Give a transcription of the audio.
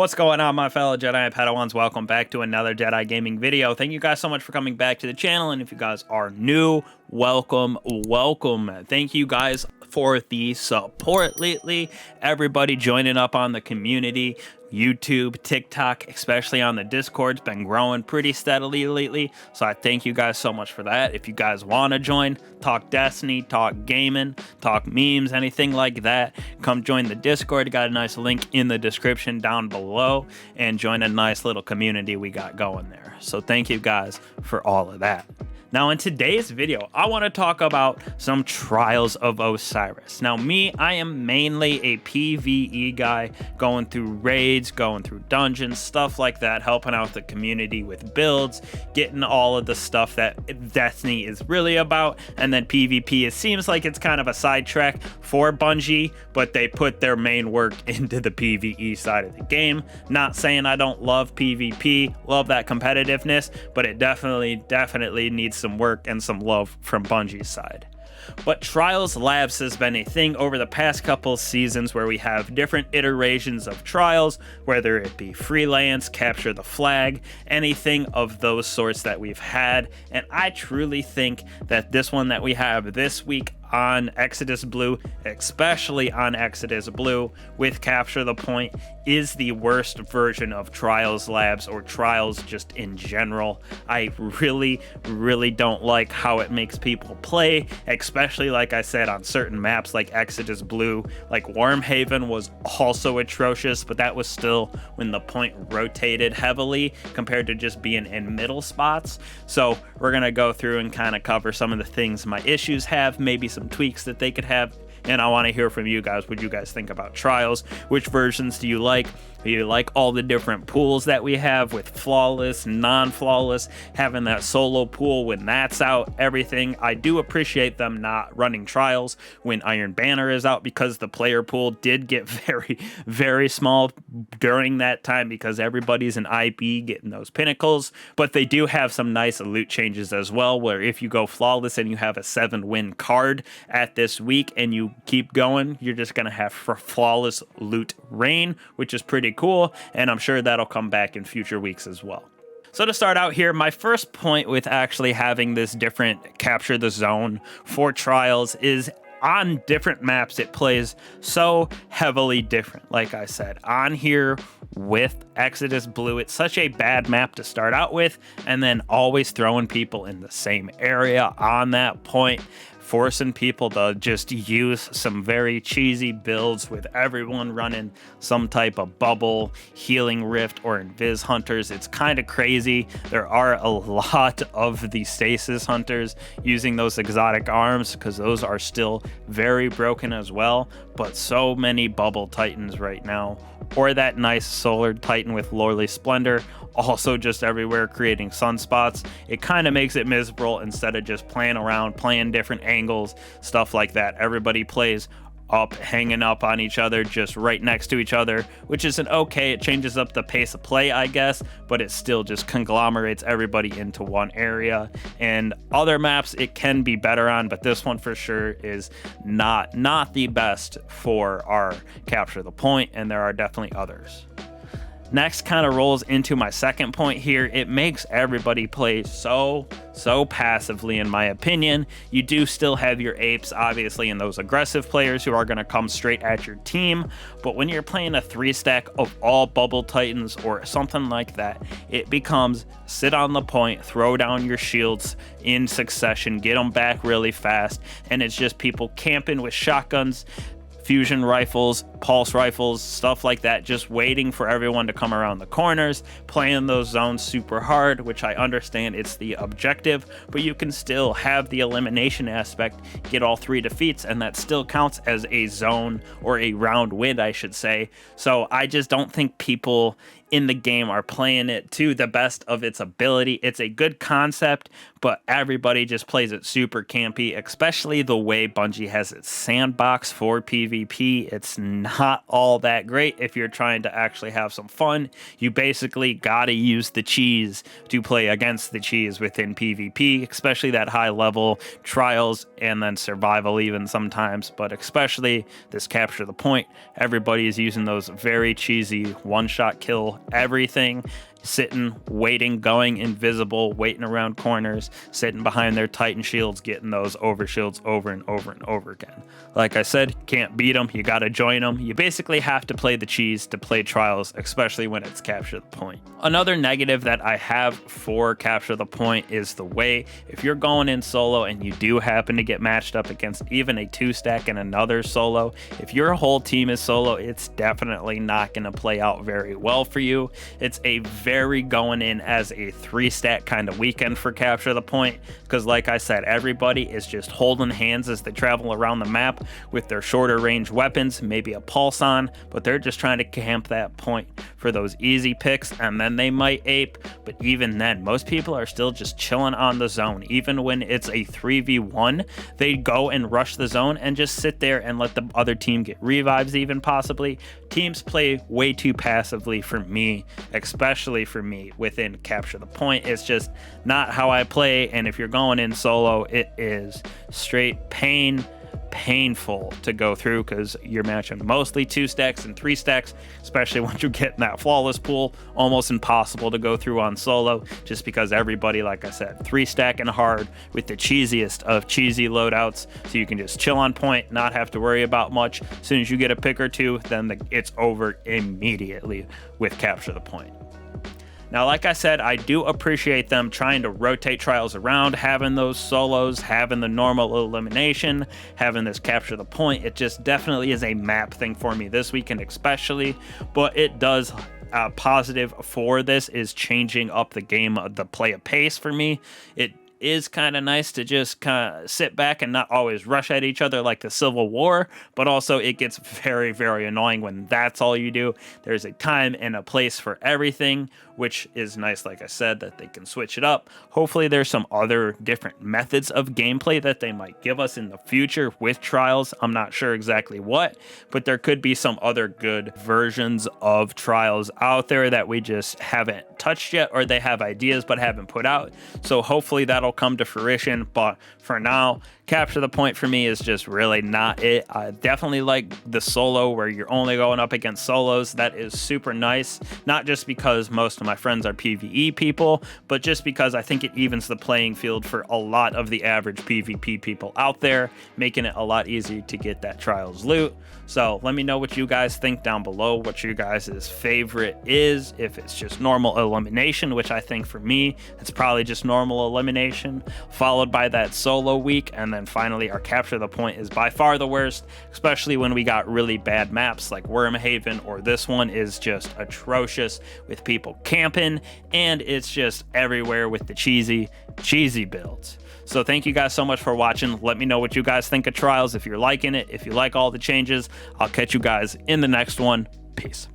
What's going on, my fellow Jedi and Padawans? Welcome back to another Jedi gaming video. Thank you guys so much for coming back to the channel, and if you guys are new, welcome. Thank you guys for the support lately. Everybody joining up on the community, YouTube, TikTok, especially on the Discord's been growing pretty steadily lately, so I thank you guys so much for that. If you guys want to join, talk Destiny, talk gaming, talk memes, anything like that, come join the Discord. Got a nice link in the description down below, and join a nice little community we got going there. So thank you guys for all of that. Now in today's video, I want to talk about some Trials of Osiris. Now I am mainly a PvE guy, going through raids, going through dungeons, stuff like that, helping out the community with builds, getting all of the stuff that Destiny is really about. And then PvP, it seems like it's kind of a sidetrack for Bungie, but they put their main work into the PvE side of the game. Not saying I don't love PvP, love that competitiveness, but it definitely needs some work and some love from Bungie's side. But Trials Labs has been a thing over the past couple seasons where we have different iterations of Trials, whether it be freelance, capture the flag, anything of those sorts that we've had. And I truly think that this one that we have this week on Exodus Blue, especially on Exodus Blue with Capture the Point, is the worst version of Trials Labs, or Trials just in general. I really don't like how it makes people play, especially like I said on certain maps like Exodus Blue. Like Wormhaven was also atrocious, but that was still when the point rotated heavily compared to just being in middle spots. So we're gonna go through and kind of cover some of the things my issues have, maybe some tweaks that they could have, and I want to hear from you guys. What you guys think about Trials? Which versions do you like? Do you like all the different pools that we have with flawless, non-flawless, having that solo pool when that's out, everything? I do appreciate them not running Trials when Iron Banner is out, because the player pool did get very small during that time because everybody's an IB getting those pinnacles. But they do have some nice loot changes as well, where if you go flawless and you have a 7-win card at this week and you keep going, you're just gonna have flawless loot rain, which is pretty cool, and I'm sure that'll come back in future weeks as well. So to start out here, my first point with actually having this different capture the zone for Trials is on different maps it plays so heavily different. Like I said, on here with Exodus Blue, it's such a bad map to start out with, and then always throwing people in the same area on that point, forcing people to just use some very cheesy builds with everyone running some type of bubble, healing rift, or invis hunters. It's kind of crazy. There are a lot of the stasis hunters using those exotic arms, because those are still very broken as well, but so many bubble titans right now, or that nice solar titan with lordly splendor, also just everywhere creating sunspots. It kind of makes it miserable instead of just playing around, playing different angles, stuff like that. Everybody plays up, hanging up on each other, just right next to each other, which isn't okay. It changes up the pace of play, I guess, but it still just conglomerates everybody into one area. And other maps it can be better on, but this one for sure is not the best for our Capture the Point, and there are definitely others. Next kind of rolls into my second point here. It makes everybody play so passively, in my opinion. You do still have your apes, obviously, and those aggressive players who are going to come straight at your team. But when you're playing a 3-stack of all bubble titans or something like that, it becomes sit on the point, throw down your shields in succession, get them back really fast, and it's just people camping with shotguns, fusion rifles, pulse rifles, stuff like that, just waiting for everyone to come around the corners, playing those zones super hard, which I understand it's the objective, but you can still have the elimination aspect, get all 3 defeats, and that still counts as a zone, or a round win, I should say. So I just don't think people in the game are playing it to the best of its ability. It's a good concept, but everybody just plays it super campy, especially the way Bungie has its sandbox for PvP. It's not all that great if you're trying to actually have some fun. You basically gotta use the cheese to play against the cheese within PvP, especially that high level trials and then survival even sometimes, but especially this capture the point. Everybody is using those very cheesy one-shot kill everything, sitting, waiting, going invisible, waiting around corners, sitting behind their Titan shields, getting those overshields over and over and over again. Like I said, can't beat them. You got to join them. You basically have to play the cheese to play Trials, especially when it's capture the point. Another negative that I have for capture the point is the way, if you're going in solo and you do happen to get matched up against even a 2-stack and another solo, if your whole team is solo, it's definitely not going to play out very well for you. It's a very going in as a 3-stack kind of weekend for capture the point, because like I said, everybody is just holding hands as they travel around the map with their shorter range weapons, maybe a pulse on, but they're just trying to camp that point for those easy picks, and then they might ape. But even then, most people are still just chilling on the zone. Even when it's a 3v1, they go and rush the zone and just sit there and let the other team get revives even possibly. Teams play way too passively for me, especially for me within capture the point. It's just not how I play, and if you're going in solo, it is straight painful to go through, because you're matching mostly 2-stacks and 3-stacks, especially once you get in that flawless pool. Almost impossible to go through on solo, just because everybody, like I said, 3-stack and hard with the cheesiest of cheesy loadouts, so you can just chill on point, not have to worry about much. As soon as you get a pick or two, then it's over immediately with capture the point. Now, like I said, I do appreciate them trying to rotate Trials around, having those solos, having the normal elimination, having this capture the point. It just definitely is a map thing for me this weekend especially, but it does positive for this is changing up the game, the play of pace for me. It is kind of nice to just kind of sit back and not always rush at each other like the Civil War, but also it gets very, very annoying when that's all you do. There's a time and a place for everything, which is nice, like I said, that they can switch it up. Hopefully there's some other different methods of gameplay that they might give us in the future with Trials. I'm not sure exactly what, but there could be some other good versions of Trials out there that we just haven't touched yet, or they have ideas but haven't put out. So hopefully that'll come to fruition, but for now, capture the point for me is just really not it. I definitely like the solo where you're only going up against solos. That is super nice, not just because most of my friends are PvE people, but just because I think it evens the playing field for a lot of the average PvP people out there, making it a lot easier to get that Trials loot. So let me know what you guys think down below, what you guys' favorite is, if it's just normal elimination, which I think for me, it's probably just normal elimination, followed by that solo week, and then finally our capture the point is by far the worst, especially when we got really bad maps like Wormhaven, or this one is just atrocious with people camping, and it's just everywhere with the cheesy builds. So thank you guys so much for watching. Let me know what you guys think of Trials, if you're liking it, if you like all the changes. I'll catch you guys in the next one. Peace.